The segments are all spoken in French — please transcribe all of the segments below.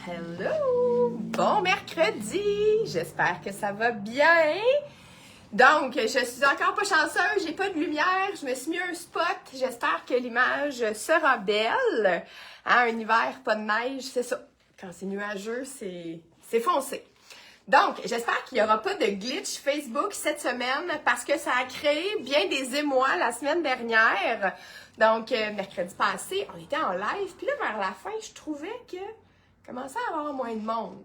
Hello! Bon mercredi! J'espère que ça va bien! Donc, je suis encore pas chanceuse, j'ai pas de lumière, je me suis mis un spot, j'espère que l'image sera belle. Hein, un hiver, pas de neige, c'est ça. Quand c'est nuageux, c'est foncé. Donc, j'espère qu'il n'y aura pas de glitch Facebook cette semaine parce que ça a créé bien des émois la semaine dernière. Donc, mercredi passé, on était en live, puis là, vers la fin, je trouvais que commençait à avoir moins de monde.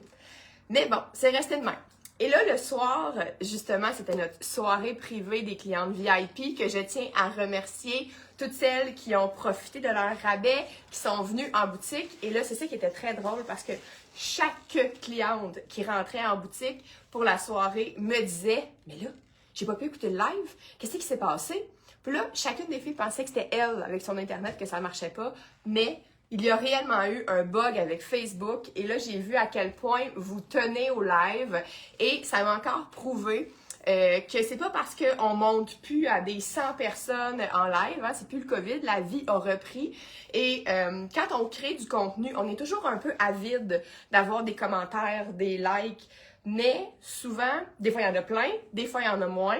Mais bon, c'est resté de même. Et là, le soir, justement, c'était notre soirée privée des clientes VIP que je tiens à remercier toutes celles qui ont profité de leur rabais, qui sont venues en boutique. Et là, c'est ça qui était très drôle parce que chaque cliente qui rentrait en boutique pour la soirée me disait « Mais là, j'ai pas pu écouter le live. Qu'est-ce qui s'est passé? » Puis là, chacune des filles pensait que c'était elle, avec son Internet, que ça marchait pas. Mais il y a réellement eu un bug avec Facebook et là, j'ai vu à quel point vous tenez au live et ça m'a encore prouvé que c'est pas parce qu'on monte plus à des 100 personnes en live, hein, c'est plus le COVID, la vie a repris et quand on crée du contenu, on est toujours un peu avide d'avoir des commentaires, des likes, mais souvent, des fois il y en a plein, des fois il y en a moins.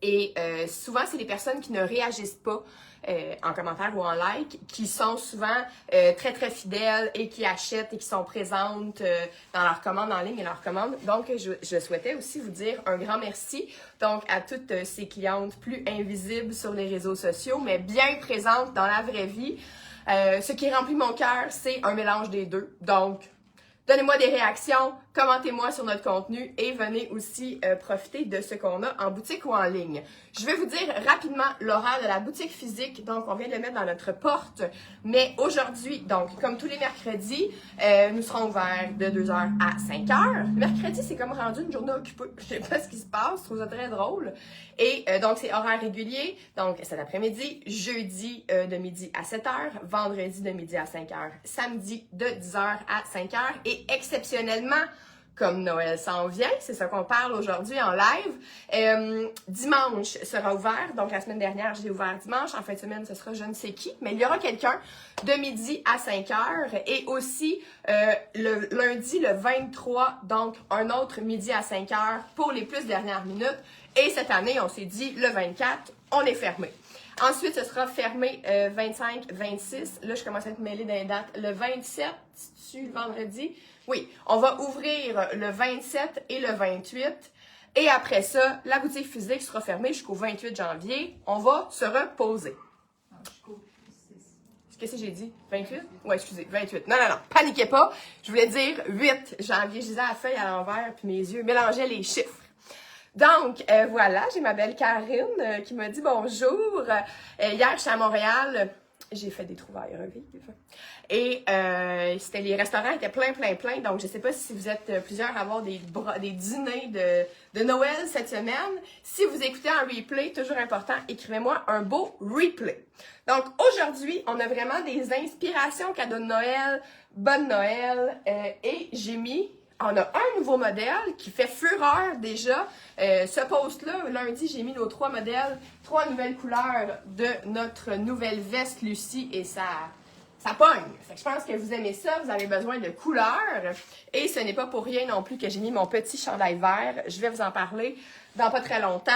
Et souvent, c'est les personnes qui ne réagissent pas en commentaire ou en like, qui sont souvent très, très fidèles et qui achètent et qui sont présentes dans leurs commandes en ligne et leurs commandes. Donc, je souhaitais aussi vous dire un grand merci donc à toutes ces clientes plus invisibles sur les réseaux sociaux, mais bien présentes dans la vraie vie. Ce qui remplit mon cœur, c'est un mélange des deux. Donc, donnez-moi des réactions, commentez-moi sur notre contenu et venez aussi profiter de ce qu'on a en boutique ou en ligne. Je vais vous dire rapidement l'horaire de la boutique physique. Donc, on vient de le mettre dans notre porte. Mais aujourd'hui, donc, comme tous les mercredis, nous serons ouverts de 2h à 5h. Mercredi, c'est comme rendu une journée occupée. Je sais pas ce qui se passe, je trouve ça très drôle. Et donc, c'est horaire régulier. Donc, cet après-midi, jeudi de midi à 7h, vendredi de midi à 5h, samedi de 10h à 5h et exceptionnellement, comme Noël s'en vient, c'est ça qu'on parle aujourd'hui en live. Dimanche sera ouvert, donc la semaine dernière, j'ai ouvert dimanche. En fin de semaine, ce sera je ne sais qui, mais il y aura quelqu'un de midi à 5h et aussi le lundi, le 23, donc un autre midi à 5h pour les plus dernières minutes. Et cette année, on s'est dit, le 24, on est fermé. Ensuite, ce sera fermé 25, 26. Là, je commence à être mêlée dans les dates. Le 27, c'est-tu le vendredi? Oui, on va ouvrir le 27 et le 28. Et après ça, la boutique physique sera fermée jusqu'au 28 janvier. On va se reposer. Qu'est-ce que j'ai dit? 28? Ouais, excusez, 28. Non, paniquez pas. Je voulais dire 8 janvier. Je disais la feuille à l'envers, puis mes yeux mélangeaient les chiffres. Donc, voilà, j'ai ma belle Karine qui m'a dit bonjour. Hier, je suis à Montréal. J'ai fait des trouvailles vives. Et c'était les restaurants étaient plein. Donc, je ne sais pas si vous êtes plusieurs à avoir des dîners de Noël cette semaine. Si vous écoutez en replay, toujours important, écrivez-moi un beau replay. Donc, aujourd'hui, on a vraiment des inspirations cadeaux de Noël, bonne Noël. Et j'ai mis... On a un nouveau modèle qui fait fureur déjà. Ce post-là, lundi, j'ai mis nos 3 modèles, 3 nouvelles couleurs de notre nouvelle veste Lucie et ça pogne. Fait que je pense que vous aimez ça, vous avez besoin de couleurs. Et ce n'est pas pour rien non plus que j'ai mis mon petit chandail vert. Je vais vous en parler dans pas très longtemps.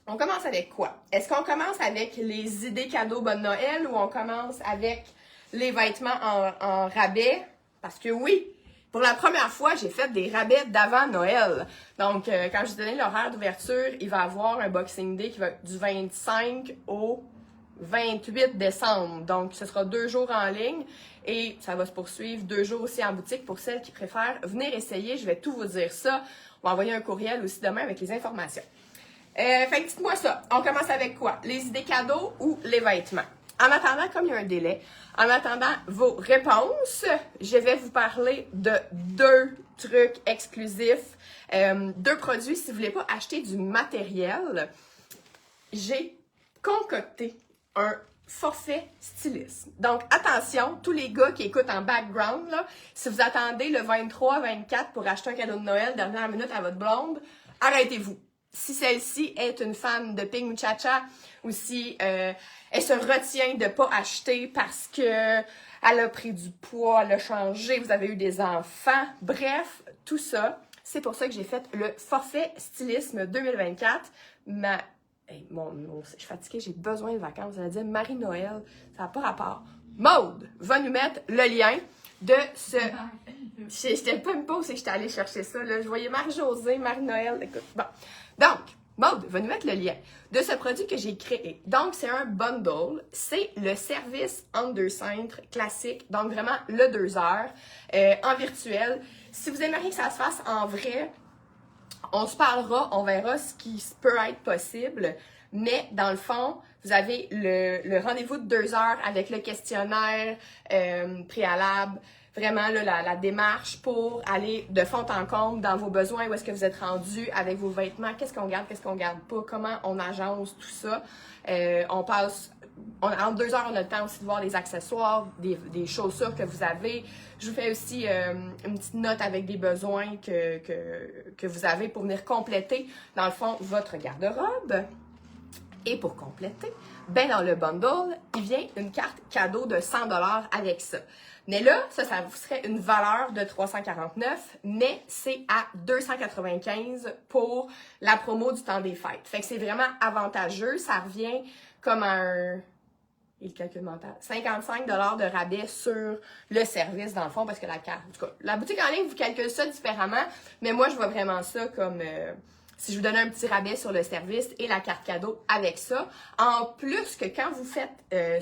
On commence avec quoi? Est-ce qu'on commence avec les idées cadeaux bonne Noël ou on commence avec les vêtements en rabais? Parce que oui, pour la première fois, j'ai fait des rabais d'avant Noël. Donc, quand je vous donnais l'horaire d'ouverture, il va y avoir un Boxing Day qui va être du 25 au 28 décembre. Donc, ce sera 2 jours en ligne et ça va se poursuivre 2 jours aussi en boutique pour celles qui préfèrent venir essayer. Je vais tout vous dire ça. On va envoyer un courriel aussi demain avec les informations. Fait que dites-moi ça. On commence avec quoi? Les idées cadeaux ou les vêtements? En attendant, comme il y a un délai, en attendant vos réponses, je vais vous parler de 2 trucs exclusifs, 2 produits. Si vous ne voulez pas acheter du matériel, j'ai concocté un forfait stylisme. Donc, attention, tous les gars qui écoutent en background, là, si vous attendez le 23-24 pour acheter un cadeau de Noël, dernière minute à votre blonde, arrêtez-vous. Si celle-ci est une fan de Pink Muchacha ou si elle se retient de pas acheter parce que elle a pris du poids, elle a changé, vous avez eu des enfants, bref, tout ça. C'est pour ça que j'ai fait le forfait stylisme 2024. Hey, je suis fatiguée, j'ai besoin de vacances. Elle a dit Marie-Noël, ça n'a pas rapport. Maude va nous mettre le lien de ce... J'étais pas même pas où c'est que j'étais allée chercher ça. Là. Je voyais Marie-Josée, Marie-Noël, écoute. Bon. Donc, Maude va nous mettre le lien de ce produit que j'ai créé. Donc, c'est un bundle. C'est le service Undercentre classique. Donc, vraiment, le 2 heures en virtuel. Si vous aimeriez que ça se fasse en vrai, on se parlera, on verra ce qui peut être possible. Mais dans le fond, vous avez le rendez-vous de 2 heures avec le questionnaire préalable. Vraiment, là, la démarche pour aller de fond en comble dans vos besoins, où est-ce que vous êtes rendu avec vos vêtements, qu'est-ce qu'on garde pas, comment on agence tout ça. En 2 heures, on a le temps aussi de voir les accessoires, des chaussures que vous avez. Je vous fais aussi une petite note avec des besoins que vous avez pour venir compléter, dans le fond, votre garde-robe. Et pour compléter, ben dans le bundle, il vient une carte cadeau de 100 $ avec ça. Mais là, ça vous serait une valeur de 349, mais c'est à 295 pour la promo du temps des fêtes. Fait que c'est vraiment avantageux. Ça revient comme un... Et le calcul mental. 55 $ de rabais sur le service, dans le fond, parce que la carte... En tout cas, la boutique en ligne vous calcule ça différemment, mais moi, je vois vraiment ça comme... si je vous donnais un petit rabais sur le service et la carte cadeau avec ça. En plus que quand vous faites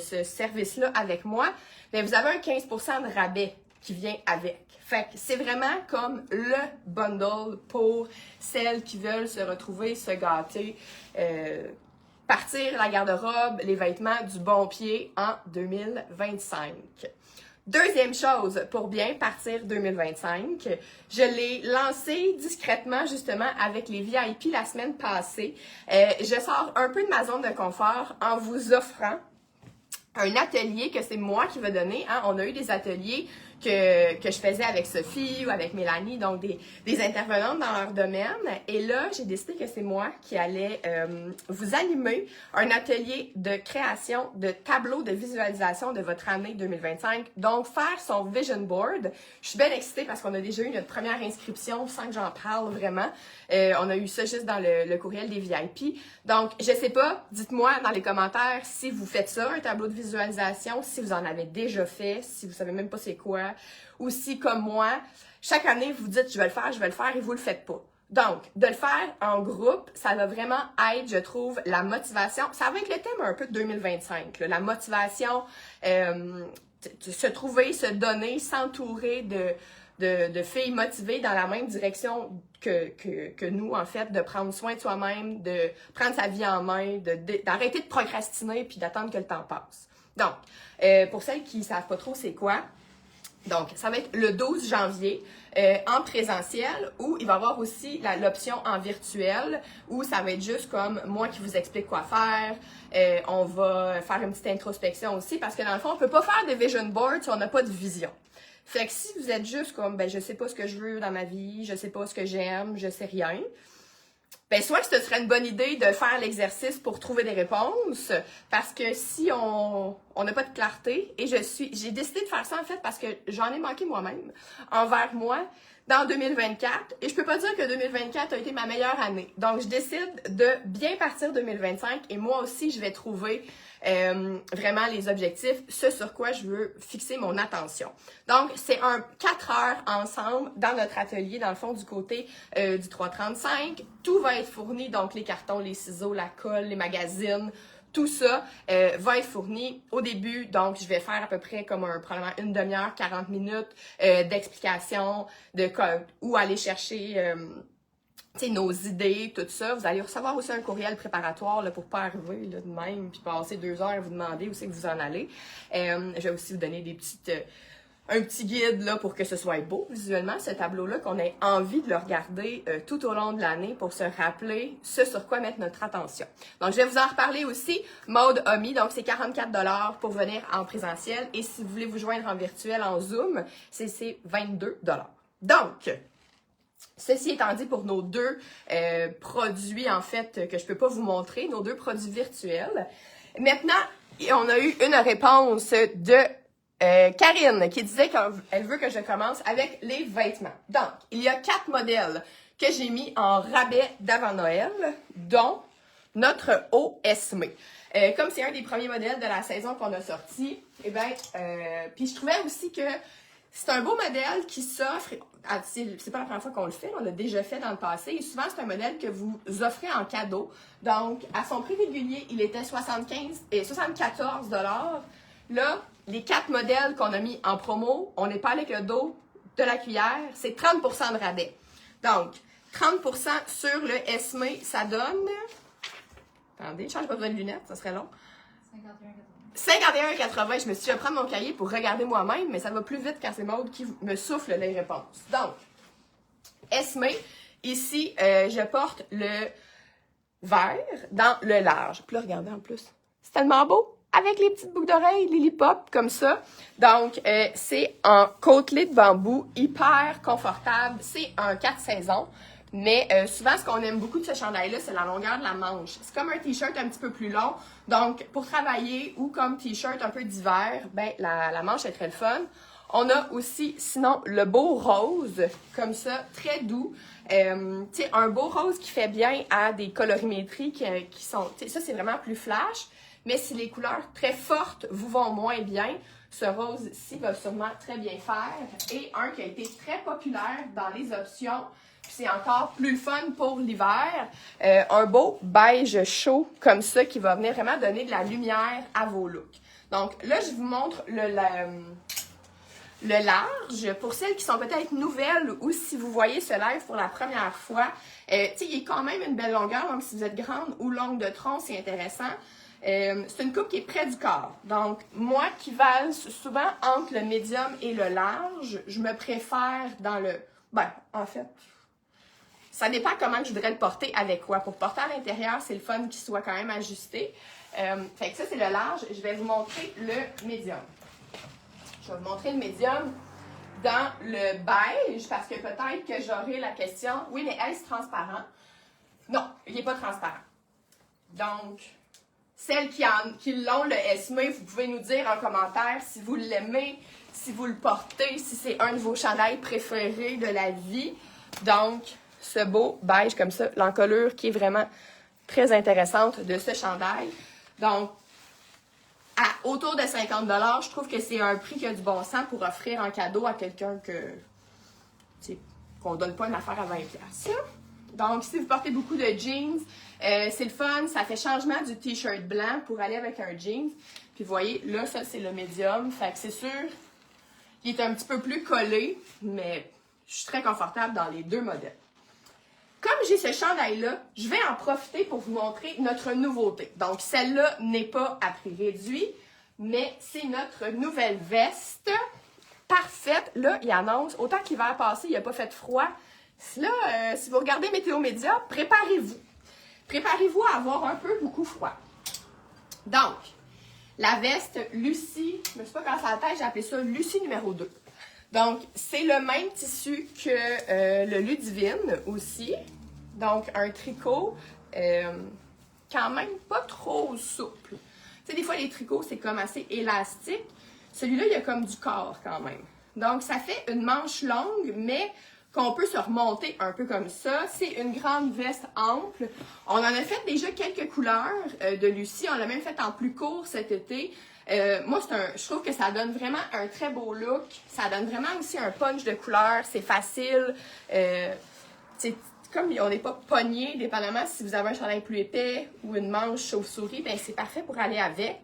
ce service-là avec moi, bien, vous avez un 15 % de rabais qui vient avec. Fait que c'est vraiment comme le bundle pour celles qui veulent se retrouver, se gâter, partir la garde-robe, les vêtements du bon pied en 2025. Deuxième chose, pour bien partir 2025, je l'ai lancé discrètement justement avec les VIP la semaine passée. Je sors un peu de ma zone de confort en vous offrant un atelier que c'est moi qui vais donner. Hein. On a eu des ateliers que je faisais avec Sophie ou avec Mélanie, donc des intervenantes dans leur domaine. Et là, j'ai décidé que c'est moi qui allais vous animer un atelier de création de tableaux de visualisation de votre année 2025. Donc, faire son vision board. Je suis bien excitée parce qu'on a déjà eu notre première inscription sans que j'en parle vraiment. On a eu ça juste dans le courriel des VIP. Donc, je sais pas, dites-moi dans les commentaires si vous faites ça, un tableau de visualisation, si vous en avez déjà fait, si vous savez même pas c'est quoi, ou si, comme moi, chaque année, vous dites « je vais le faire » et vous le faites pas. Donc, de le faire en groupe, ça va vraiment être, je trouve, la motivation. Ça va être le thème un peu de 2025, là, la motivation, se trouver, se donner, s'entourer de filles motivées dans la même direction que nous, en fait, de prendre soin de soi-même, de prendre sa vie en main, d'arrêter de procrastiner puis d'attendre que le temps passe. Donc, pour celles qui ne savent pas trop c'est quoi, donc, ça va être le 12 janvier en présentiel, où il va y avoir aussi l'option en virtuel, où ça va être juste comme moi qui vous explique quoi faire. On va faire une petite introspection aussi, parce que dans le fond, on ne peut pas faire de vision board si on n'a pas de vision. Fait que si vous êtes juste comme, ben je sais pas ce que je veux dans ma vie, je sais pas ce que j'aime, je sais rien, ben soit que ce serait une bonne idée de faire l'exercice pour trouver des réponses, parce que si on n'a pas de clarté, et j'ai décidé de faire ça en fait parce que j'en ai manqué moi-même, envers moi, dans 2024, et je peux pas dire que 2024 a été ma meilleure année. Donc, je décide de bien partir 2025, et moi aussi, je vais trouver vraiment les objectifs, ce sur quoi je veux fixer mon attention. Donc, c'est un 4 heures ensemble dans notre atelier, dans le fond, du côté du 335. Tout va être fourni, donc les cartons, les ciseaux, la colle, les magazines, tout ça va être fourni au début. Donc, je vais faire à peu près comme probablement une demi-heure, 40 minutes d'explication de où aller chercher nos idées, tout ça. Vous allez recevoir aussi un courriel préparatoire là, pour pas arriver là, de même puis passer 2 heures à vous demander où c'est que vous en allez. Je vais aussi vous donner un petit guide là, pour que ce soit beau visuellement, ce tableau-là, qu'on ait envie de le regarder tout au long de l'année pour se rappeler ce sur quoi mettre notre attention. Donc, je vais vous en reparler aussi. Maude a mis, donc c'est 44 $ pour venir en présentiel. Et si vous voulez vous joindre en virtuel, en Zoom, c'est 22 $. Donc, ceci étant dit, pour nos deux produits, en fait, que je peux pas vous montrer, nos 2 produits virtuels. Maintenant, on a eu une réponse de Karine qui disait qu'elle veut que je commence avec les vêtements. Donc, il y a 4 modèles que j'ai mis en rabais d'avant Noël, dont notre haut Esme. Comme c'est un des premiers modèles de la saison qu'on a sorti, puis je trouvais aussi que c'est un beau modèle qui s'offre, c'est pas la première fois qu'on le fait, on l'a déjà fait dans le passé, et souvent c'est un modèle que vous offrez en cadeau. Donc, à son prix régulier, il était 74 $. Là, les 4 modèles qu'on a mis en promo, on n'est pas avec le dos de la cuillère, c'est 30 % de rabais. Donc, 30 % sur le Esme, ça donne... Attendez, je change pas besoin de lunettes, ça serait long. 51,80. Je me suis dit, je vais prendre mon cahier pour regarder moi-même, mais ça va plus vite quand c'est Maude qui me souffle les réponses. Donc, Esme, ici, je porte le vert dans le large. Puis là, regardez en plus, c'est tellement beau! Avec les petites boucles d'oreilles, Lily Pop, comme ça. Donc, c'est en côtelé de bambou, hyper confortable. C'est un 4 saisons. Mais souvent, ce qu'on aime beaucoup de ce chandail-là, c'est la longueur de la manche. C'est comme un t-shirt un petit peu plus long. Donc, pour travailler ou comme t-shirt un peu d'hiver, ben la manche est très le fun. On a aussi, sinon, le beau rose, comme ça, très doux. Tu sais, un beau rose qui fait bien à des colorimétries qui sont... Ça, c'est vraiment plus flash. Mais si les couleurs très fortes vous vont moins bien, ce rose-ci va sûrement très bien faire. Et un qui a été très populaire dans les options, puis c'est encore plus fun pour l'hiver, un beau beige chaud comme ça qui va venir vraiment donner de la lumière à vos looks. Donc là, je vous montre le large. Pour celles qui sont peut-être nouvelles ou si vous voyez ce live pour la première fois, tu sais, il est quand même une belle longueur, donc si vous êtes grande ou longue de tronc, c'est intéressant. C'est une coupe qui est près du corps. Donc, moi qui valse souvent entre le médium et le large, je me préfère dans le... Ben, en fait, ça dépend comment je voudrais le porter avec quoi. Pour porter à l'intérieur, c'est le fun qu'il soit quand même ajusté. Fait que ça, c'est le large. Je vais vous montrer le médium. Je vais vous montrer le médium dans le beige parce que peut-être que j'aurai la question, oui, mais est-ce transparent? Non, il n'est pas transparent. Donc... Celles qui l'ont, le Esme, vous pouvez nous dire en commentaire si vous l'aimez, si vous le portez, si c'est un de vos chandails préférés de la vie. Donc, ce beau beige comme ça, l'encolure qui est vraiment très intéressante de ce chandail. Donc, autour de 50 $, je trouve que c'est un prix qui a du bon sens pour offrir en cadeau à quelqu'un qu'on ne donne pas une affaire à 20 $. Donc, si vous portez beaucoup de jeans, c'est le fun, ça fait changement du t-shirt blanc pour aller avec un jeans. Puis vous voyez, là, ça, c'est le médium. Fait que c'est sûr, il est un petit peu plus collé, mais je suis très confortable dans les deux modèles. Comme j'ai ce chandail-là, je vais en profiter pour vous montrer notre nouveauté. Donc, celle-là n'est pas à prix réduit, mais c'est notre nouvelle veste parfaite. Là, il annonce, autant que l'hiver passé, il n'a pas fait froid. Là, si vous regardez Météo Média, préparez-vous. Préparez-vous à avoir un peu beaucoup froid. Donc, la veste Lucie, je ne me suis pas cassé la tête, j'ai appelé ça Lucie numéro 2. Donc, c'est le même tissu que le Ludivine aussi. Donc, un tricot quand même pas trop souple. Tu sais, des fois, les tricots, c'est comme assez élastique. Celui-là, il y a comme du corps quand même. Donc, ça fait une manche longue, mais qu'on peut se remonter un peu comme ça. C'est une grande veste ample. On en a fait déjà quelques couleurs de Lucie. On l'a même fait en plus court cet été. Moi, je trouve que ça donne vraiment un très beau look. Ça donne vraiment aussi un punch de couleur. C'est facile. Comme on n'est pas pogné, dépendamment si vous avez un chandail plus épais ou une manche chauve-souris, ben c'est parfait pour aller avec.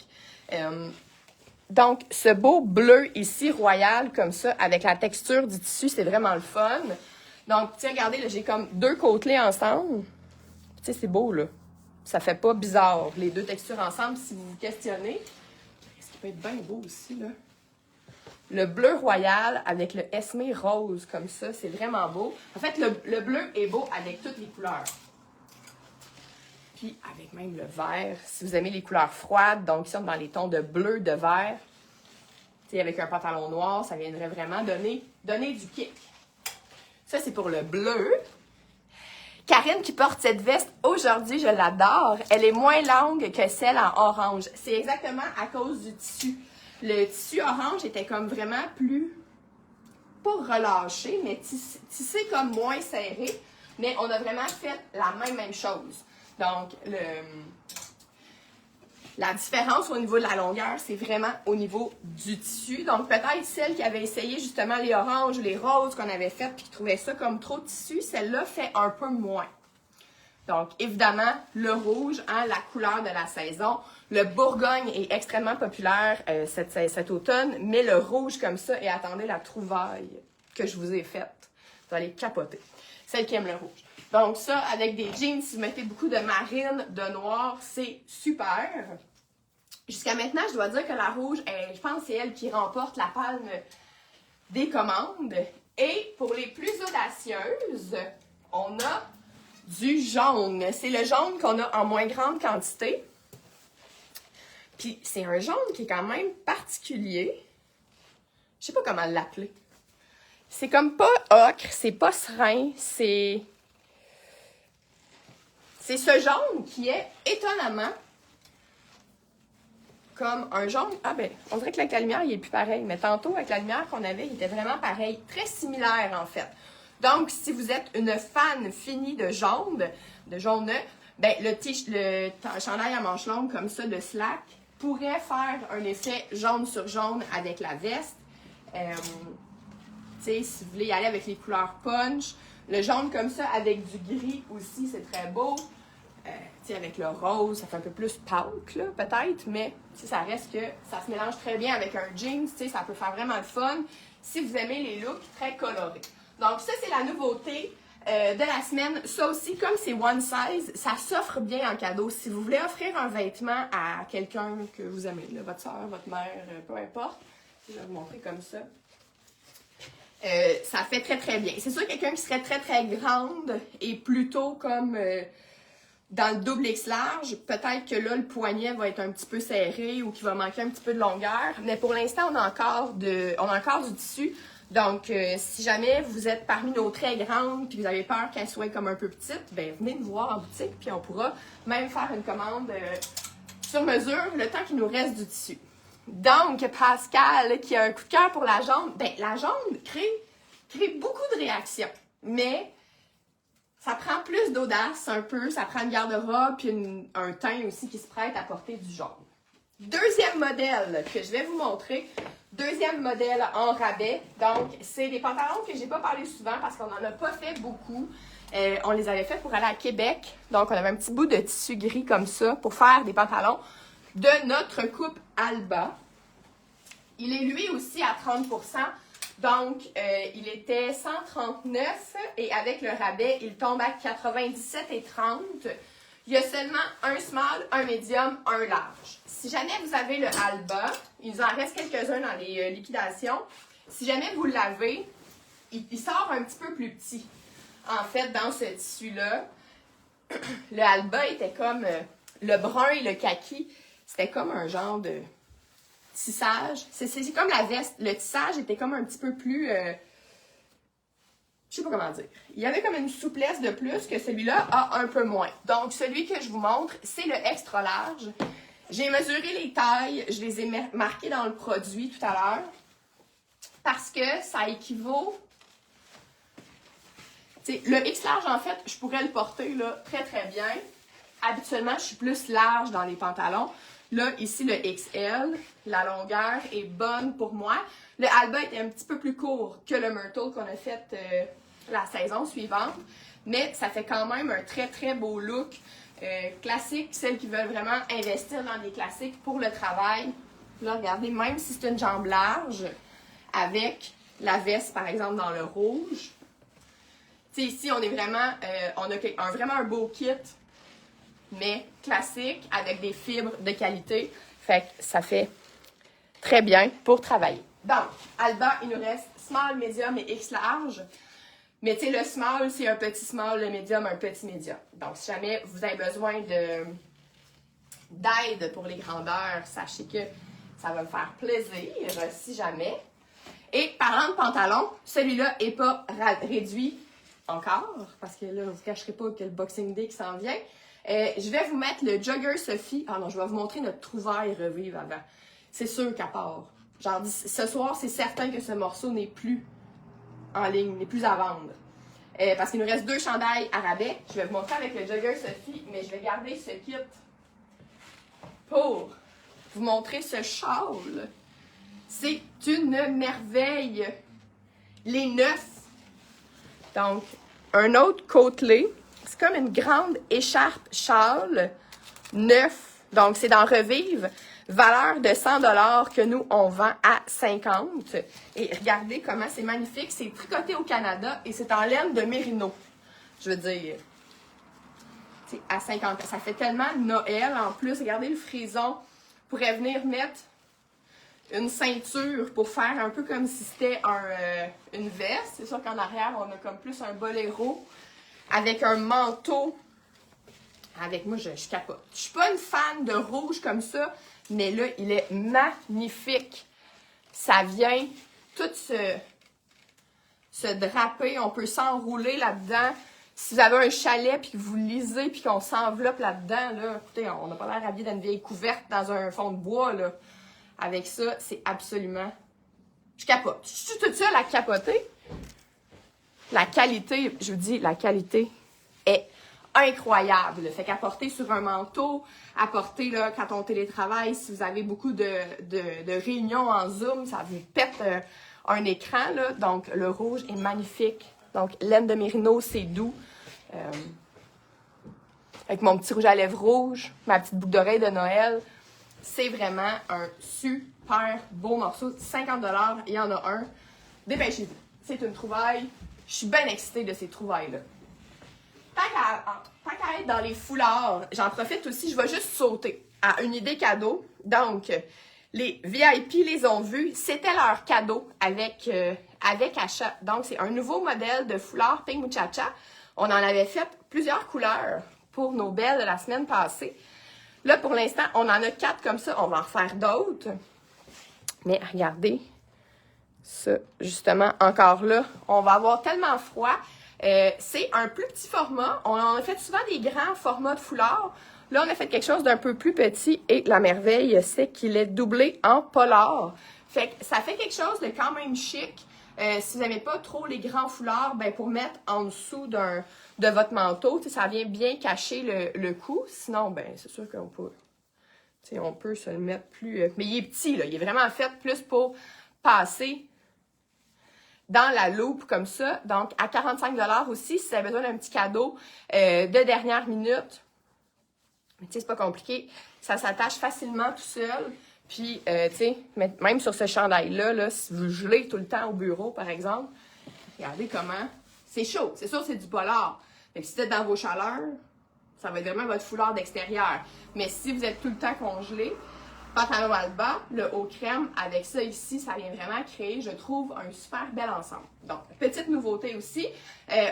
Donc, ce beau bleu ici, royal, comme ça, avec la texture du tissu, c'est vraiment le fun. Donc, tiens, regardez, là, j'ai comme deux côtelets ensemble. Tu sais, c'est beau, là. Ça fait pas bizarre, les deux textures ensemble, si vous vous questionnez. Ce qui peut être bien beau aussi, là. Le bleu royal avec le Esme rose, comme ça, c'est vraiment beau. En fait, le bleu est beau avec toutes les couleurs. Puis avec même le vert, si vous aimez les couleurs froides, donc ici on est dans les tons de bleu, de vert, tu sais, avec un pantalon noir, ça viendrait vraiment donner du kick. Ça, c'est pour le bleu. Karine qui porte cette veste aujourd'hui, je l'adore. Elle est moins longue que celle en orange. C'est exactement à cause du tissu. Le tissu orange était comme vraiment plus, pas relâché, mais tissé comme moins serré. Mais on a vraiment fait la même chose. Donc, la différence au niveau de la longueur, c'est vraiment au niveau du tissu. Donc, peut-être celle qui avait essayé justement les oranges, les roses qu'on avait faites, puis qui trouvait ça comme trop de tissu, celle-là fait un peu moins. Donc, évidemment, le rouge, hein, la couleur de la saison. Le Bourgogne est extrêmement populaire cet automne, mais le rouge comme ça, et attendez la trouvaille que je vous ai faite. Vous allez capoter. Celle qui aime le rouge. Donc ça, avec des jeans, si vous mettez beaucoup de marine, de noir, c'est super. Jusqu'à maintenant, je dois dire que la rouge, je pense que c'est elle qui remporte la palme des commandes. Et pour les plus audacieuses, on a du jaune. C'est le jaune qu'on a en moins grande quantité. Puis c'est un jaune qui est quand même particulier. Je sais pas comment l'appeler. C'est comme pas ocre, c'est pas serein, c'est ce jaune qui est étonnamment comme un jaune. Ah ben, on dirait qu'avec la lumière, il est plus pareil. Mais tantôt, avec la lumière qu'on avait, il était vraiment pareil. Très similaire, en fait. Donc, si vous êtes une fan finie de jaune, ben, le chandail à manches longues comme ça de slack pourrait faire un effet jaune sur jaune avec la veste. Si vous voulez y aller avec les couleurs punch, le jaune comme ça avec du gris aussi, c'est très beau. Avec le rose, ça fait un peu plus pâle, là, peut-être, mais ça reste que ça se mélange très bien avec un jeans, ça peut faire vraiment le fun si vous aimez les looks très colorés. Donc ça, c'est la nouveauté de la semaine. Ça aussi, comme c'est one size, ça s'offre bien en cadeau. Si vous voulez offrir un vêtement à quelqu'un que vous aimez, là, votre soeur, votre mère, peu importe, je vais vous montrer comme ça. Ça fait très très bien. C'est sûr, quelqu'un qui serait très très grande et plutôt comme dans le double X large, peut-être que là le poignet va être un petit peu serré ou qu'il va manquer un petit peu de longueur. Mais pour l'instant, on a encore du tissu. Donc, si jamais vous êtes parmi nos très grandes et que vous avez peur qu'elles soient comme un peu petites, ben venez nous voir en boutique puis on pourra même faire une commande sur mesure le temps qu'il nous reste du tissu. Donc, Pascal, qui a un coup de cœur pour la jaune, ben la jaune crée beaucoup de réactions, mais ça prend plus d'audace un peu, ça prend une garde-robe puis un teint aussi qui se prête à porter du jaune. Deuxième modèle que je vais vous montrer, deuxième modèle en rabais, donc c'est des pantalons que j'ai pas parlé souvent parce qu'on n'en a pas fait beaucoup. On les avait fait pour aller à Québec, donc on avait un petit bout de tissu gris comme ça pour faire des pantalons de notre coupe Alba. Il est lui aussi à 30%, donc il était 139 et avec le rabais, il tombe à 97,30. Il y a seulement un small, un medium, un large. Si jamais vous avez le Alba, il nous en reste quelques-uns dans les liquidations. Si jamais vous l'avez, il sort un petit peu plus petit. En fait, dans ce tissu-là, le Alba était comme le brun et le kaki. C'était comme un genre de tissage. C'est comme la veste. Le tissage était comme un petit peu plus... je sais pas comment dire. Il y avait comme une souplesse de plus que celui-là a un peu moins. Donc, celui que je vous montre, c'est le extra large. J'ai mesuré les tailles. Je les ai marquées dans le produit tout à l'heure. Parce que ça équivaut... T'sais, le X large, en fait, je pourrais le porter là, très, très bien. Habituellement, je suis plus large dans les pantalons. Là, ici, le XL, la longueur est bonne pour moi. Le Alba était un petit peu plus court que le Myrtle qu'on a fait la saison suivante. Mais ça fait quand même un très, très beau look classique. Celles qui veulent vraiment investir dans des classiques pour le travail. Là, regardez, même si c'est une jambe large, avec la veste, par exemple, dans le rouge. Tu sais, ici, on est vraiment, on a vraiment un beau kit, mais classique, avec des fibres de qualité. Fait que ça fait très bien pour travailler. Donc, Alba, il nous reste small, medium et X large. Mais tu sais, le small, c'est un petit small, le medium, un petit medium. Donc, si jamais vous avez besoin d'aide pour les grandeurs, sachez que ça va me faire plaisir, si jamais. Et parlant de pantalon, celui-là n'est pas réduit encore, parce que là, je ne vous cacherai pas que le Boxing Day qui s'en vient. Je vais vous mettre le Jogger Sophie. Ah non, je vais vous montrer notre trouvaille revive avant. c'est sûr qu'à part. Genre, ce soir, c'est certain que ce morceau n'est plus en ligne, n'est plus à vendre. Parce qu'il nous reste 2 chandails à rabais. Je vais vous montrer avec le Jogger Sophie, mais je vais garder ce kit pour vous montrer ce châle. C'est une merveille. Les 9. Donc, un autre côtelé. C'est comme une grande écharpe châle. 9. Donc, c'est dans Revive. Valeur de 100$ que nous, on vend à 50$. Et regardez comment c'est magnifique. C'est tricoté au Canada et c'est en laine de mérino. Je veux dire, c'est à 50$. Ça fait tellement Noël en plus. Regardez le frison. On pourrait venir mettre une ceinture pour faire un peu comme si c'était une veste. C'est sûr qu'en arrière, on a comme plus un boléro avec un manteau. Avec moi, je capote. Je suis pas une fan de rouge comme ça, mais là, il est magnifique. Ça vient tout se draper. On peut s'enrouler là-dedans. Si vous avez un chalet puis que vous lisez puis qu'on s'enveloppe là-dedans, là, écoutez, on n'a pas l'air habillé d'une vieille couverte dans un fond de bois, là. Avec ça, c'est absolument... Je capote. Je suis toute seule à capoter. La qualité, je vous dis, la qualité est incroyable. Fait qu'à porter sur un manteau, à porter là, quand on télétravaille, si vous avez beaucoup de réunions en Zoom, ça vous pète un écran, là. Donc, le rouge est magnifique. Donc, laine de mérino, c'est doux. Avec mon petit rouge à lèvres rouge, ma petite boucle d'oreille de Noël. C'est vraiment un super beau morceau. 50$, il y en a un. Dépêchez-vous. C'est une trouvaille. Je suis bien excitée de ces trouvailles-là. Tant qu'à être dans les foulards, j'en profite aussi, je vais juste sauter à une idée cadeau. Donc, les VIP les ont vus, c'était leur cadeau avec achat. Donc, c'est un nouveau modèle de foulard Pink Muchacha. On en avait fait plusieurs couleurs pour nos belles de la semaine passée. Là, pour l'instant, on en a 4 comme ça. On va en refaire d'autres. Mais regardez ça, justement, encore là, on va avoir tellement froid. C'est un plus petit format. On en a fait souvent des grands formats de foulard. Là, on a fait quelque chose d'un peu plus petit. Et la merveille, c'est qu'il est doublé en polar. Fait que ça fait quelque chose de quand même chic. Si vous n'aimez pas trop les grands foulards, ben pour mettre en dessous de votre manteau, ça vient bien cacher le cou. Sinon, ben c'est sûr qu'on peut, on peut se le mettre plus... mais il est petit, là. Il est vraiment fait plus pour passer dans la loupe comme ça. Donc, à 45$ aussi, si vous avez besoin d'un petit cadeau de dernière minute. Mais tu sais, c'est pas compliqué. Ça s'attache facilement tout seul. Puis, tu sais, même sur ce chandail-là, là, si vous gelez tout le temps au bureau, par exemple, regardez comment... C'est chaud. C'est sûr, c'est du polar. Fait que si vous êtes dans vos chaleurs, ça va être vraiment votre foulard d'extérieur. Mais si vous êtes tout le temps congelé, pantalon à bas, le haut crème, avec ça ici, ça vient vraiment créer, je trouve, un super bel ensemble. Donc, petite nouveauté aussi.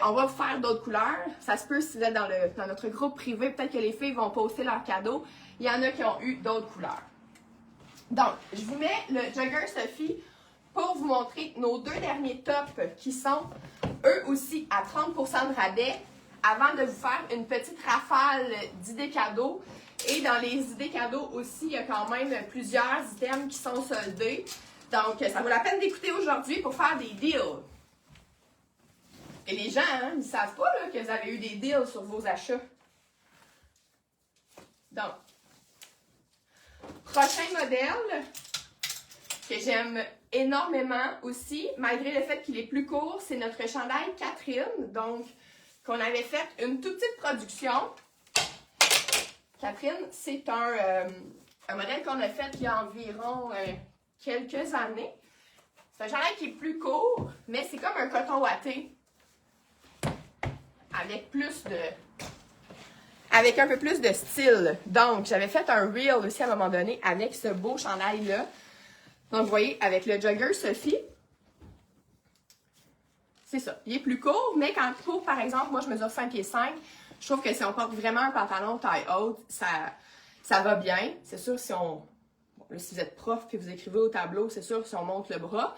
On va vous faire d'autres couleurs. Ça se peut, si vous êtes dans notre groupe privé, peut-être que les filles vont poster leurs cadeaux. Il y en a qui ont eu d'autres couleurs. Donc, je vous mets le Jogger Sophie pour vous montrer nos 2 derniers tops qui sont, eux aussi, à 30% de rabais. Avant de vous faire une petite rafale d'idées cadeaux. Et dans les idées cadeaux aussi, il y a quand même plusieurs items qui sont soldés. Donc, ça vaut la peine d'écouter aujourd'hui pour faire des deals. Et les gens, hein, ils ne savent pas là, que vous avez eu des deals sur vos achats. Donc, prochain modèle que j'aime énormément aussi, malgré le fait qu'il est plus court, c'est notre chandail Catherine. Donc, qu'on avait fait une toute petite production. Catherine, c'est un modèle qu'on a fait il y a environ quelques années. C'est un chandail qui est plus court, mais c'est comme un coton ouaté. Avec un peu plus de style. Donc, j'avais fait un reel aussi à un moment donné avec ce beau chandail-là. Donc, vous voyez, avec le Jogger Sophie, c'est ça. Il est plus court, mais quand pour, par exemple, moi, je mesure 5 pieds 5, je trouve que si on porte vraiment un pantalon taille haute, ça va bien. C'est sûr, si vous êtes prof et vous écrivez au tableau, c'est sûr, si on monte le bras.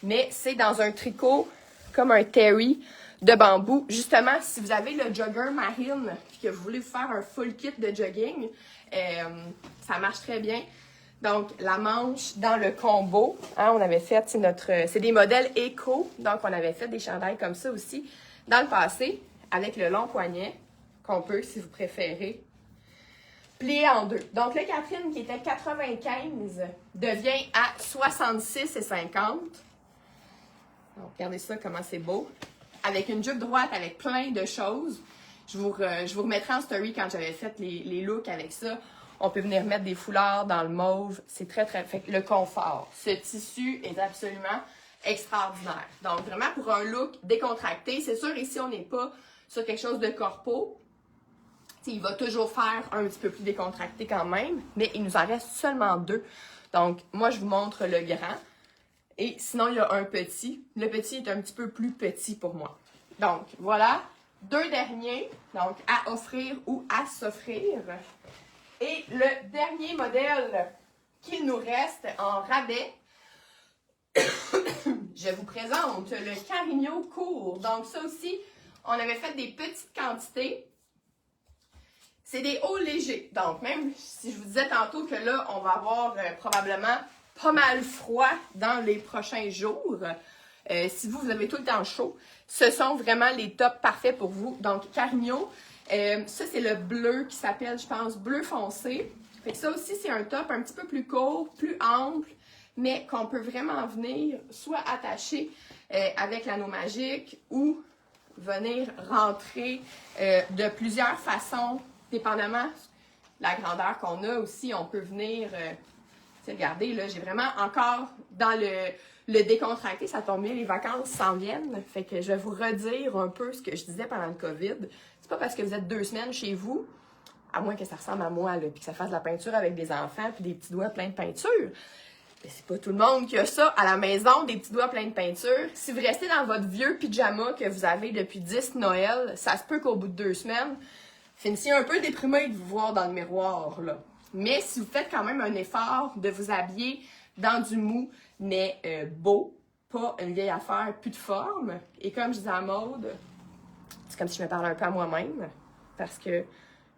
Mais c'est dans un tricot, comme un terry de bambou. Justement, si vous avez le Jogger Marine et que vous voulez vous faire un full kit de jogging, ça marche très bien. Donc, la manche dans le combo, hein, on avait fait, c'est des modèles éco, donc on avait fait des chandails comme ça aussi dans le passé, avec le long poignet, qu'on peut, si vous préférez, plier en deux. Donc, le Catherine qui était 95 devient à 66,50. Donc, regardez ça, comment c'est beau. Avec une jupe droite, avec plein de choses. Je vous remettrai en story quand j'avais fait les looks avec ça. On peut venir mettre des foulards dans le mauve. C'est très, très... Fait que le confort. Ce tissu est absolument extraordinaire. Donc, vraiment, pour un look décontracté, c'est sûr, ici, on n'est pas sur quelque chose de corpo. T'sais, il va toujours faire un petit peu plus décontracté quand même, mais il nous en reste seulement deux. Donc, moi, je vous montre le grand. Et sinon, il y a un petit. Le petit est un petit peu plus petit pour moi. Donc, voilà. Deux derniers, donc à offrir ou à s'offrir. Et le dernier modèle qu'il nous reste en rabais, je vous présente le Carigno court. Donc, ça aussi, on avait fait des petites quantités. C'est des hauts légers. Donc, même si je vous disais tantôt que là, on va avoir probablement pas mal froid dans les prochains jours, si vous avez tout le temps chaud, ce sont vraiment les tops parfaits pour vous. Donc, Carigno, ça, c'est le bleu qui s'appelle, je pense, bleu foncé. Fait que ça aussi, c'est un top un petit peu plus court, plus ample, mais qu'on peut vraiment venir soit attacher avec l'anneau magique ou venir rentrer de plusieurs façons, dépendamment de la grandeur qu'on a aussi. On peut venir, regardez, là, j'ai vraiment encore dans le décontracté, ça tombe bien, les vacances s'en viennent. Fait que je vais vous redire un peu ce que je disais pendant le COVID. C'est pas parce que vous êtes 2 semaines chez vous, à moins que ça ressemble à moi, là, puis que ça fasse de la peinture avec des enfants, puis des petits doigts pleins de peinture. Mais c'est pas tout le monde qui a ça à la maison, des petits doigts pleins de peinture. Si vous restez dans votre vieux pyjama que vous avez depuis 10 Noël, ça se peut qu'au bout de 2 semaines, finissiez un peu déprimé de vous voir dans le miroir, là. Mais si vous faites quand même un effort de vous habiller dans du mou, mais beau, pas une vieille affaire, plus de forme. Et comme je disais à Maude, c'est comme si je me parlais un peu à moi-même, parce que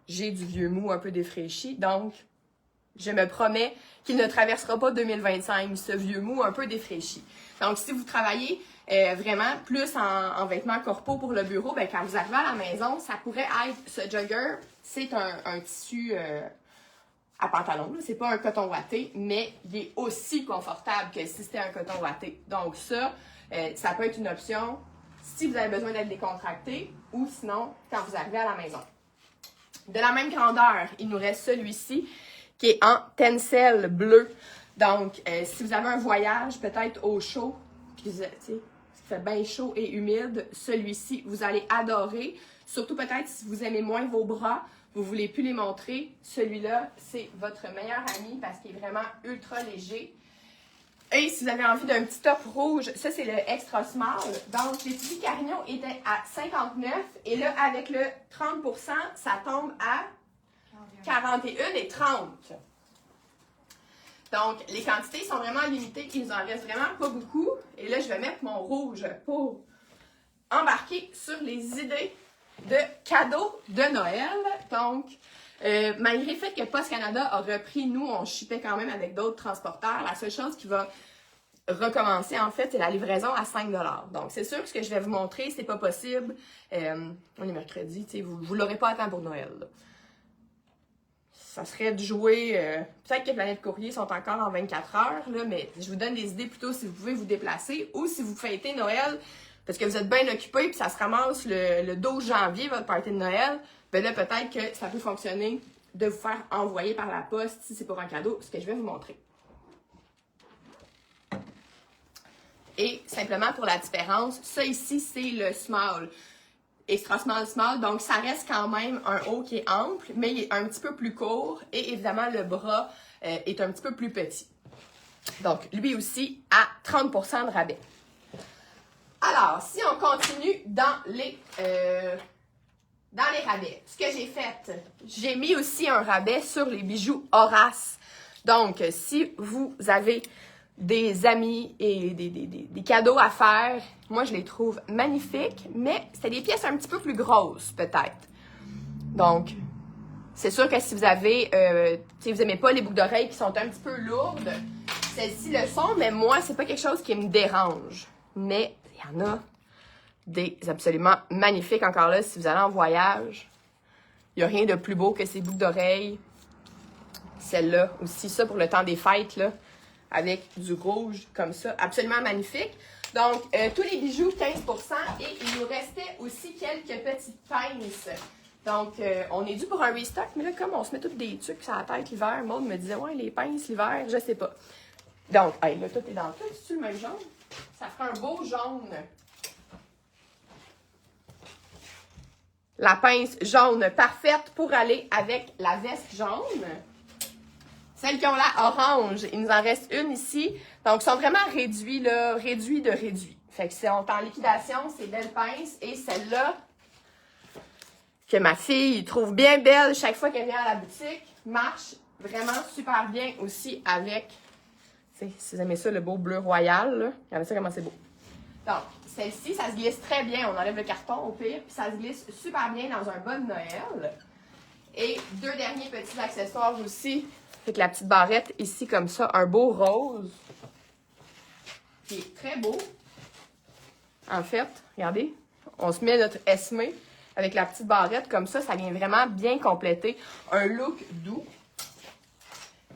j'ai du vieux mou un peu défraîchi. Donc, je me promets qu'il ne traversera pas 2025, ce vieux mou un peu défraîchi. Donc, si vous travaillez vraiment plus en vêtements corpo pour le bureau, ben, quand vous arrivez à la maison, ça pourrait être ce jogger. C'est un tissu à pantalon, c'est pas un coton ouaté, mais il est aussi confortable que si c'était un coton ouaté. Donc ça, ça peut être une option si vous avez besoin d'être décontracté ou sinon quand vous arrivez à la maison. De la même grandeur, il nous reste celui-ci qui est en tencel bleu. Donc, si vous avez un voyage peut-être au chaud, puis il fait bien chaud et humide, celui-ci, vous allez adorer. Surtout peut-être si vous aimez moins vos bras, vous ne voulez plus les montrer, celui-là, c'est votre meilleur ami parce qu'il est vraiment ultra léger. Et si vous avez envie d'un petit top rouge, ça c'est le extra small. Donc, les petits Carigno étaient à 59 et là, avec le 30%, ça tombe à 41,30. Donc, les quantités sont vraiment limitées. Il nous en reste vraiment pas beaucoup. Et là, je vais mettre mon rouge pour embarquer sur les idées de cadeaux de Noël. Donc, malgré le fait que Post Canada a repris, nous, on shippait quand même avec d'autres transporteurs. La seule chose qui va recommencer, en fait, c'est la livraison à 5 $. Donc, c'est sûr que ce que je vais vous montrer, c'est pas possible. On est mercredi, vous l'aurez pas à temps pour Noël, là. Ça serait de jouer... peut-être que Planète Courrier sont encore en 24 heures, là, mais je vous donne des idées plutôt si vous pouvez vous déplacer ou si vous fêtez Noël parce que vous êtes bien occupé puis ça se ramasse le 12 janvier, votre party de Noël, ben là, peut-être que ça peut fonctionner de vous faire envoyer par la poste si c'est pour un cadeau, ce que je vais vous montrer. Et simplement pour la différence, ça ici, c'est le small. Extra small, small, donc ça reste quand même un haut qui est ample, mais il est un petit peu plus court et évidemment le bras est un petit peu plus petit. Donc lui aussi à 30% de rabais. Alors, si on continue dans les rabais, ce que j'ai fait, j'ai mis aussi un rabais sur les bijoux Horace. Donc, si vous avez des amis et des cadeaux à faire, moi, je les trouve magnifiques, mais c'est des pièces un petit peu plus grosses, peut-être. Donc, C'est sûr que si vous avez, si vous aimez pas les boucles d'oreilles qui sont un petit peu lourdes, celles-ci le sont, mais moi, c'est pas quelque chose qui me dérange. Mais il y en a des absolument magnifiques. Encore là, si vous allez en voyage, il n'y a rien de plus beau que ces boucles d'oreilles. Celle-là aussi, ça pour le temps des fêtes, là, avec du rouge comme ça, absolument magnifique. Donc, tous les bijoux, 15%, et il nous restait aussi quelques petites pinces. Donc, on est dû pour un restock, mais là, comme on se met toutes des trucs sur la tête l'hiver, Maud me disait, ouais, les pinces l'hiver, je sais pas. Donc, hey, là, tout est dans tout. C'est-tu le même jaune? Ça fera un beau jaune. La pince jaune parfaite pour aller avec la veste jaune. Celles qui ont la orange, il nous en reste une ici. Donc, ils sont vraiment réduits, là, réduits de réduits. Fait que c'est en liquidation, ces belles pinces. Et celle-là, que ma fille trouve bien belle chaque fois qu'elle vient à la boutique, marche vraiment super bien aussi avec, si vous aimez ça, le beau bleu royal, là. Regardez ça comment c'est beau. Donc, celle-ci, ça se glisse très bien. On enlève le carton au pire, puis ça se glisse super bien dans un bas de Noël. Et deux derniers petits accessoires aussi. Avec la petite barrette ici comme ça, un beau rose. Qui est très beau. En fait, regardez, on se met notre esme avec la petite barrette comme ça vient vraiment bien compléter un look doux.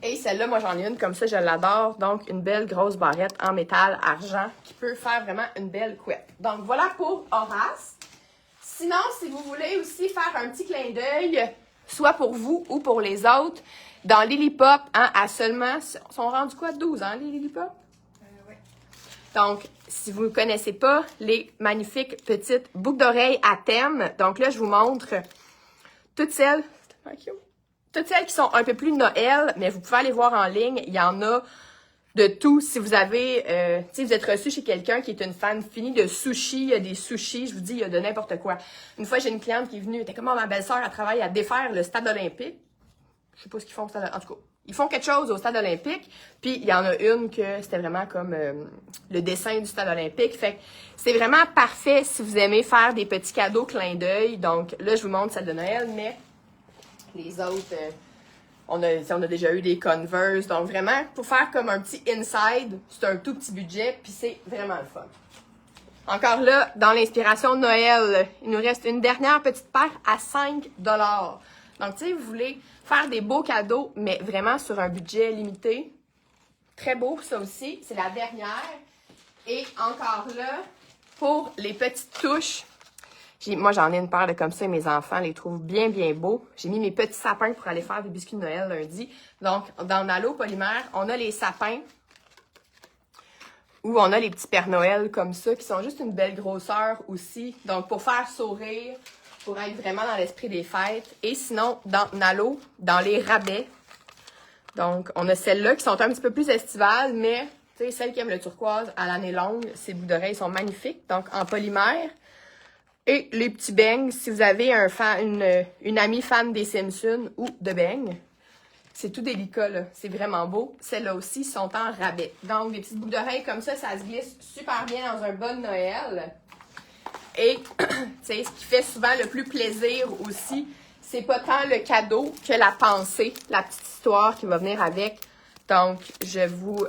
Et celle-là, moi j'en ai une comme ça, je l'adore. Donc, une belle grosse barrette en métal argent qui peut faire vraiment une belle couette. Donc, voilà pour Horace. Sinon, si vous voulez aussi faire un petit clin d'œil, soit pour vous ou pour les autres, dans Lily Pop, hein, à seulement, sont rendus quoi, 12 ans, les Lily Pop? Oui. Donc, si vous ne connaissez pas les magnifiques petites boucles d'oreilles à thème, donc là, je vous montre toutes celles, toutes celles qui sont un peu plus Noël, mais vous pouvez aller voir en ligne, il y en a de tout. Si vous avez, si vous êtes reçu chez quelqu'un qui est une fan finie de sushi, il y a des sushis, je vous dis, il y a de n'importe quoi. Une fois, j'ai une cliente qui est venue, elle était comme ma belle-sœur, elle travaille à défaire le stade olympique. Je sais pas ce qu'ils font au stade, en tout cas, ils font quelque chose au stade olympique, puis il y en a une que c'était vraiment comme le dessin du stade olympique. Fait que c'est vraiment parfait si vous aimez faire des petits cadeaux clin d'œil. Donc là, je vous montre celle de Noël, mais les autres, on a déjà eu des Converse. Donc vraiment, pour faire comme un petit inside, c'est un tout petit budget, puis c'est vraiment le fun. Encore là, dans l'inspiration de Noël, il nous reste une dernière petite paire à 5$. Donc, tu sais, vous voulez faire des beaux cadeaux, mais vraiment sur un budget limité. Très beau, ça aussi. C'est la dernière. Et encore là, pour les petites touches, moi, j'en ai une paire de comme ça et mes enfants les trouvent bien, bien beaux. J'ai mis mes petits sapins pour aller faire des biscuits de Noël lundi. Donc, dans Nalo Polymère, on a les sapins où on a les petits Pères Noël comme ça, qui sont juste une belle grosseur aussi. Donc, pour faire sourire, pour être vraiment dans l'esprit des fêtes. Et sinon, dans Nalo, dans les rabais, donc, on a celles-là qui sont un petit peu plus estivales, mais, tu sais, celles qui aiment le turquoise à l'année longue, ces bouts d'oreilles sont magnifiques. Donc, en polymère. Et les petits beignes, si vous avez une amie fan des Simpsons ou de beignes, c'est tout délicat, là. C'est vraiment beau. Celles-là aussi sont en rabais. Donc, des petites boucles d'oreilles comme ça se glisse super bien dans un bas de Noël. Et, tu sais, ce qui fait souvent le plus plaisir aussi, c'est pas tant le cadeau que la pensée, la petite histoire qui va venir avec. Donc, je vous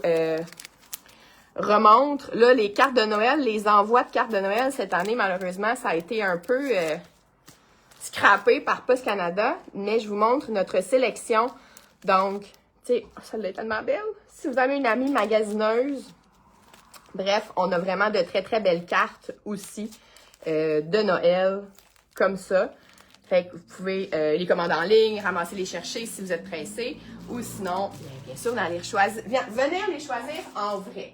remontre. Là, les cartes de Noël, les envois de cartes de Noël cette année, malheureusement, ça a été un peu scrappé par Post Canada. Mais je vous montre notre sélection. Donc, tu sais, celle-là est tellement belle. Si vous avez une amie magasineuse, bref, on a vraiment de très, très belles cartes aussi de Noël, comme ça. Fait que vous pouvez les commander en ligne, ramasser les chercher si vous êtes pressé. Ou sinon, bien sûr, venez les choisir en vrai.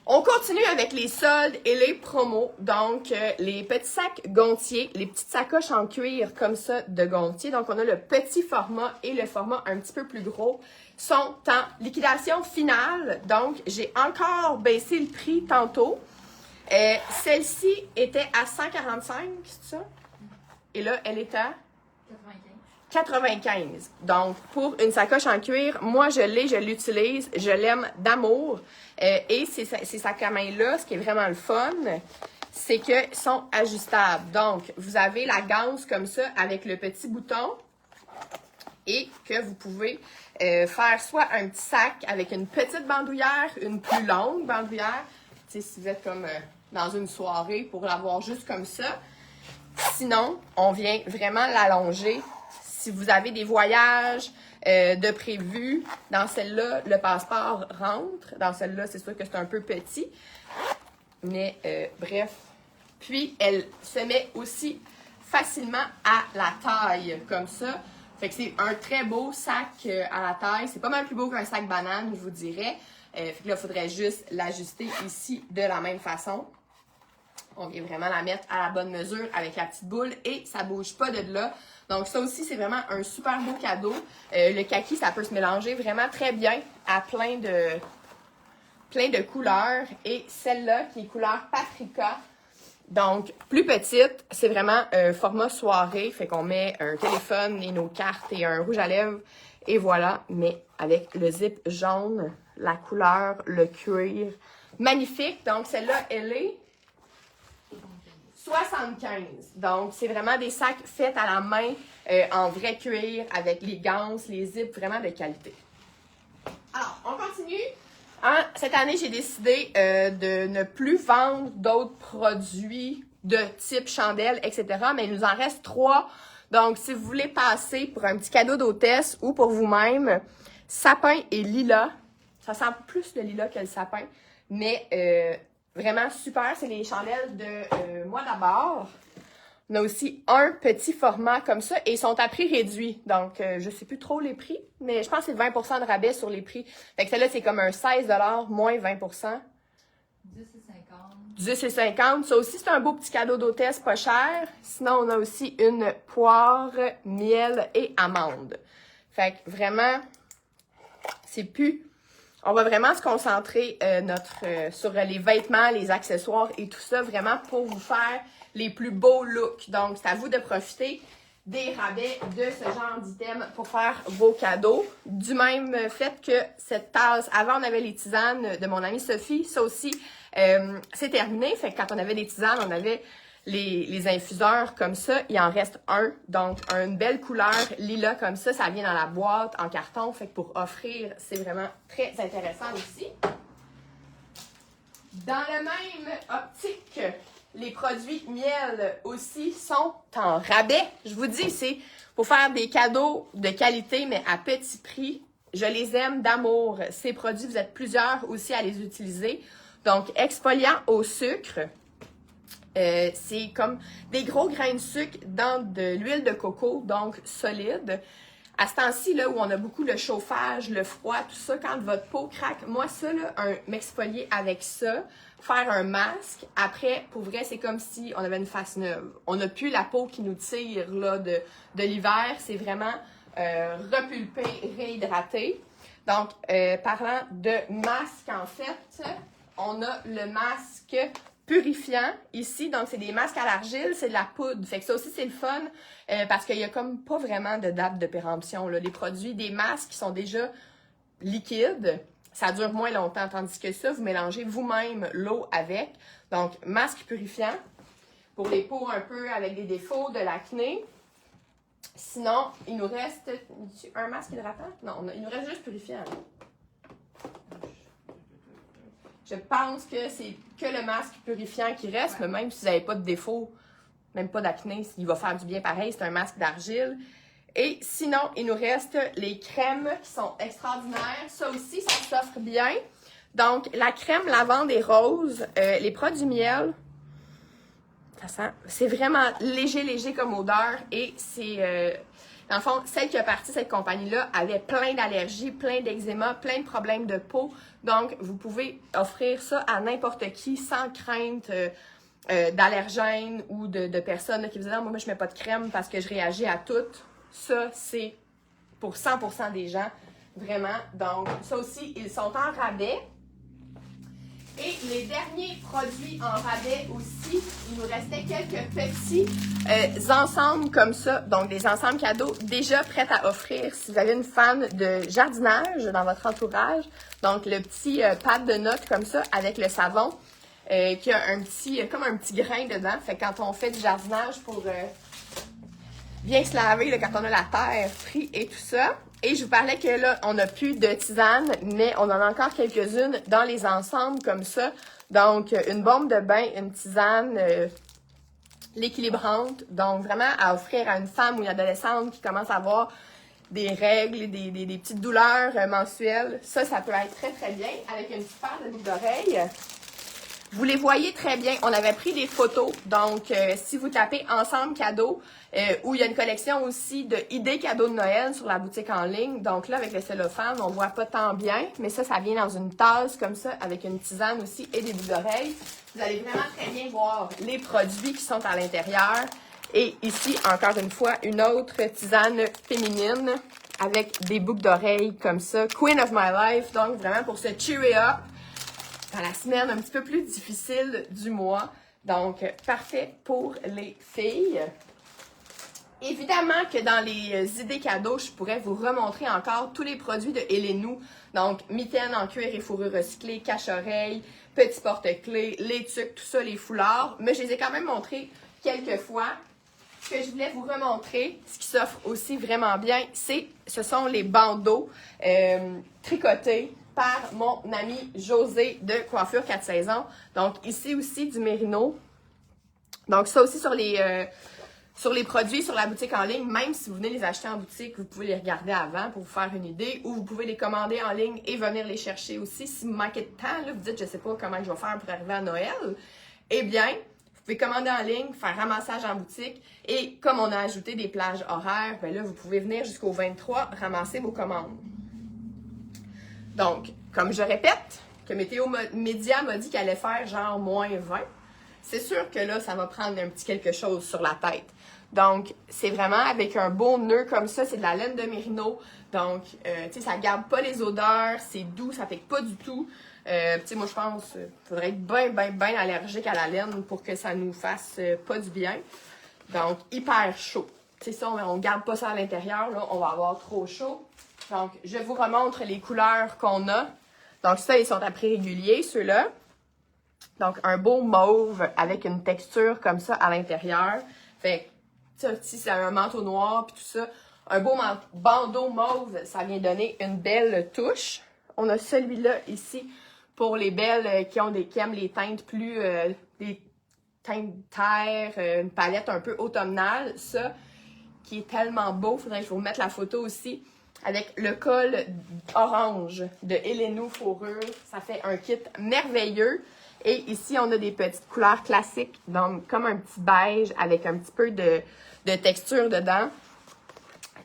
On continue avec les soldes et les promos. Donc, les petits sacs gontiers, les petites sacoches en cuir comme ça de gontier. Donc, on a le petit format et le format un petit peu plus gros. Sont en liquidation finale. Donc, j'ai encore baissé le prix tantôt. Celle-ci était à 145, c'est ça? Et là, elle est à 95. Donc, pour une sacoche en cuir, moi, je l'utilise, je l'aime d'amour. Et ces sacs à main-là, ce qui est vraiment le fun, c'est qu'ils sont ajustables. Donc, vous avez la ganse comme ça, avec le petit bouton. et que vous pouvez faire soit un petit sac avec une petite bandoulière, une plus longue bandoulière, tu sais, si vous êtes comme dans une soirée pour l'avoir juste comme ça. Sinon, on vient vraiment l'allonger. Si vous avez des voyages de prévus, dans celle-là, le passeport rentre. Dans celle-là, c'est sûr que c'est un peu petit. Mais bref. Puis, elle se met aussi facilement à la taille, comme ça. Fait que c'est un très beau sac à la taille. C'est pas mal plus beau qu'un sac banane, je vous dirais. Fait que là, il faudrait juste l'ajuster ici de la même façon. On vient vraiment la mettre à la bonne mesure avec la petite boule et ça bouge pas de là. Donc ça aussi, c'est vraiment un super beau cadeau. Le kaki, ça peut se mélanger vraiment très bien à plein de couleurs. Et celle-là, qui est couleur paprika, donc plus petite, c'est vraiment un format soirée. Fait qu'on met un téléphone et nos cartes et un rouge à lèvres. Et voilà, mais avec le zip jaune, la couleur, le cuir. Magnifique. Donc celle-là, elle est 75. Donc, c'est vraiment des sacs faits à la main, en vrai cuir, avec les ganses, les zips, vraiment de qualité. Alors, on continue. Cette année, j'ai décidé de ne plus vendre d'autres produits de type chandelle, etc. Mais il nous en reste 3. Donc, si vous voulez passer pour un petit cadeau d'hôtesse ou pour vous-même, sapin et lilas. Ça sent plus le lilas que le sapin, mais vraiment super, c'est les chandelles de Moi d'abord. On a aussi un petit format comme ça et ils sont à prix réduit. Donc, je sais plus trop les prix, mais je pense que c'est 20% de rabais sur les prix. Fait que celle-là, c'est comme un 16$ moins 20%. 10,50. Ça aussi, c'est un beau petit cadeau d'hôtesse pas cher. Sinon, on a aussi une poire, miel et amande. Fait que vraiment, c'est plus... On va vraiment se concentrer sur les vêtements, les accessoires et tout ça, vraiment pour vous faire les plus beaux looks. Donc, c'est à vous de profiter des rabais de ce genre d'items pour faire vos cadeaux. Du même fait que cette tasse, avant on avait les tisanes de mon amie Sophie, ça aussi, c'est terminé. Fait que quand on avait des tisanes, on avait les infuseurs comme ça, il en reste un. Donc, une belle couleur lilas comme ça, ça vient dans la boîte en carton. Fait que pour offrir, c'est vraiment très intéressant aussi. Dans le même optique, les produits miel aussi sont en rabais. Je vous dis, c'est pour faire des cadeaux de qualité, mais à petit prix. Je les aime d'amour. Ces produits, vous êtes plusieurs aussi à les utiliser. Donc, exfoliant au sucre. C'est comme des gros grains de sucre dans de l'huile de coco, donc solide. À ce temps-ci, là, où on a beaucoup le chauffage, le froid, tout ça, quand votre peau craque, moi, ça, là, m'exfolier avec ça, faire un masque, après, pour vrai, c'est comme si on avait une face neuve. On n'a plus la peau qui nous tire, là, de l'hiver. C'est vraiment repulpé, réhydraté. Donc, parlant de masque, en fait, on a le masque purifiant ici, donc c'est des masques à l'argile, c'est de la poudre. Fait que ça aussi, c'est le fun parce qu'il y a comme pas vraiment de date de péremption, là. Les produits, des masques qui sont déjà liquides, ça dure moins longtemps, tandis que ça, vous mélangez vous-même l'eau avec. Donc, masque purifiant pour les peaux un peu avec des défauts, de l'acné. Sinon, il nous reste un masque hydratant? Non, il nous reste juste purifiant. Je pense que c'est que le masque purifiant qui reste, mais même si vous n'avez pas de défaut, même pas d'acné, il va faire du bien pareil, c'est un masque d'argile. Et sinon, il nous reste les crèmes qui sont extraordinaires. Ça aussi, ça s'offre bien. Donc, la crème lavande et rose, les produits miel, ça sent, c'est vraiment léger comme odeur et c'est... dans le fond, celle qui a parti cette compagnie-là avait plein d'allergies, plein d'eczéma, plein de problèmes de peau. Donc, vous pouvez offrir ça à n'importe qui sans crainte d'allergènes ou de personnes qui vous disent « Non, moi, je mets pas de crème parce que je réagis à tout. » Ça, c'est pour 100% des gens, vraiment. Donc, ça aussi, ils sont en rabais. Et les derniers produits en rabais aussi, il nous restait quelques petits ensembles comme ça, donc des ensembles cadeaux déjà prêts à offrir si vous avez une fan de jardinage dans votre entourage. Donc le petit pad de notes comme ça avec le savon qui a comme un petit grain dedans. Fait que quand on fait du jardinage pour bien se laver là, quand on a la terre pris et tout ça. Et je vous parlais que là, on n'a plus de tisane, mais on en a encore quelques-unes dans les ensembles comme ça. Donc, une bombe de bain, une tisane, l'équilibrante. Donc, vraiment à offrir à une femme ou une adolescente qui commence à avoir des règles, des petites douleurs mensuelles. Ça peut être très, très bien avec une petite paire de boucles d'oreilles. Vous les voyez très bien. On avait pris des photos. Donc, si vous tapez Ensemble cadeau, où il y a une collection aussi de idées cadeaux de Noël sur la boutique en ligne. Donc là, avec le cellophane, on voit pas tant bien. Mais ça vient dans une tasse comme ça, avec une tisane aussi et des boucles d'oreilles. Vous allez vraiment très bien voir les produits qui sont à l'intérieur. Et ici, encore une fois, une autre tisane féminine avec des boucles d'oreilles comme ça. Queen of my life. Donc, vraiment pour se cheer up dans la semaine un petit peu plus difficile du mois. Donc, parfait pour les filles. Évidemment que dans les idées cadeaux, je pourrais vous remontrer encore tous les produits de Elenou. Donc, mitaines en cuir et fourrure recyclée, cache-oreilles, petits porte-clés, les tucs, tout ça, les foulards. Mais je les ai quand même montrés quelques fois. Ce que je voulais vous remontrer, ce qui s'offre aussi vraiment bien, ce sont les bandeaux tricotés par mon amie José de Coiffure 4 Saisons. Donc, ici aussi du mérino. Donc, ça aussi sur les produits, sur la boutique en ligne, même si vous venez les acheter en boutique, vous pouvez les regarder avant pour vous faire une idée, ou vous pouvez les commander en ligne et venir les chercher aussi. Si vous manquez de temps, là, vous dites, je ne sais pas comment je vais faire pour arriver à Noël, eh bien, vous pouvez commander en ligne, faire ramassage en boutique, et comme on a ajouté des plages horaires, bien là, vous pouvez venir jusqu'au 23 ramasser vos commandes. Donc, comme je répète, que Météo Média m'a dit qu'elle allait faire genre -20, c'est sûr que là, ça va prendre un petit quelque chose sur la tête. Donc, c'est vraiment avec un beau nœud comme ça, c'est de la laine de mérino. Donc, tu sais, ça garde pas les odeurs, c'est doux, ça pique pas du tout. Tu sais, moi, je pense qu'il faudrait être bien allergique à la laine pour que ça nous fasse pas du bien. Donc, hyper chaud. Tu sais, ça, on garde pas ça à l'intérieur, là, on va avoir trop chaud. Donc, je vous remontre les couleurs qu'on a. Donc, ça, ils sont à prix régulier, ceux-là. Donc, un beau mauve avec une texture comme ça à l'intérieur. Fait que, si c'est un manteau noir puis tout ça, un beau bandeau mauve, ça vient donner une belle touche. On a celui-là ici pour les belles qui aiment les teintes plus... des teintes terre, une palette un peu automnale. Ça, qui est tellement beau. Faudrait que je vous remette la photo aussi. Avec le col orange de Elenou Fourrure. Ça fait un kit merveilleux. Et ici, on a des petites couleurs classiques. Donc, comme un petit beige avec un petit peu de texture dedans.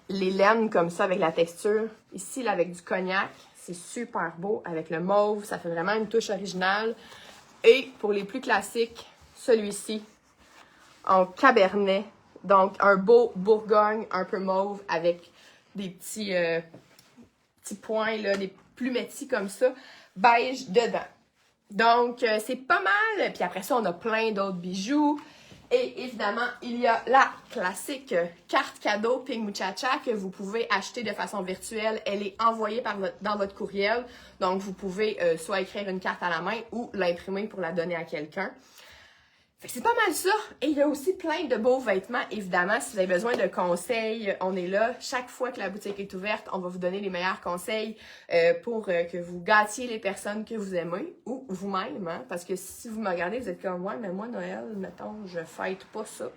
Les laines comme ça avec la texture. Ici, là, avec du cognac. C'est super beau. Avec le mauve, ça fait vraiment une touche originale. Et pour les plus classiques, celui-ci en cabernet. Donc, un beau Bourgogne un peu mauve avec des petits points, là, des plumetis comme ça, beige dedans. Donc, c'est pas mal. Puis après ça, on a plein d'autres bijoux. Et évidemment, il y a la classique carte cadeau Pink Muchacha que vous pouvez acheter de façon virtuelle. Elle est envoyée dans votre courriel. Donc, vous pouvez soit écrire une carte à la main ou l'imprimer pour la donner à quelqu'un. Fait que c'est pas mal ça. Et il y a aussi plein de beaux vêtements. Évidemment, si vous avez besoin de conseils, on est là. Chaque fois que la boutique est ouverte, on va vous donner les meilleurs conseils pour que vous gâtiez les personnes que vous aimez ou vous-même. Hein? Parce que si vous me regardez, vous êtes comme moi, mais moi, Noël, mettons, je fête pas ça.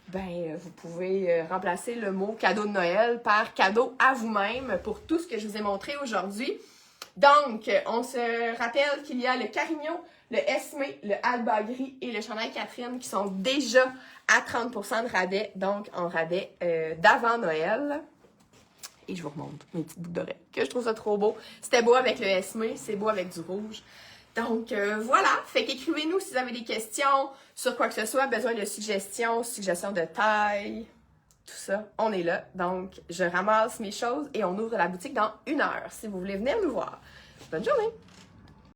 Ben, vous pouvez remplacer le mot cadeau de Noël par cadeau à vous-même pour tout ce que je vous ai montré aujourd'hui. Donc, on se rappelle qu'il y a le Carignon, le Esme, le Alba Gris et le Chanel Catherine qui sont déjà à 30% de rabais, donc en rabais d'avant Noël. Et je vous remontre mes petites boucles d'oreilles, que je trouve ça trop beau. C'était beau avec le Esme, c'est beau avec du rouge. Donc, voilà. Fait qu'écrivez-nous si vous avez des questions sur quoi que ce soit, besoin de suggestions de taille, tout ça. On est là. Donc, je ramasse mes choses et on ouvre la boutique dans 1 heure si vous voulez venir nous voir. Bonne journée!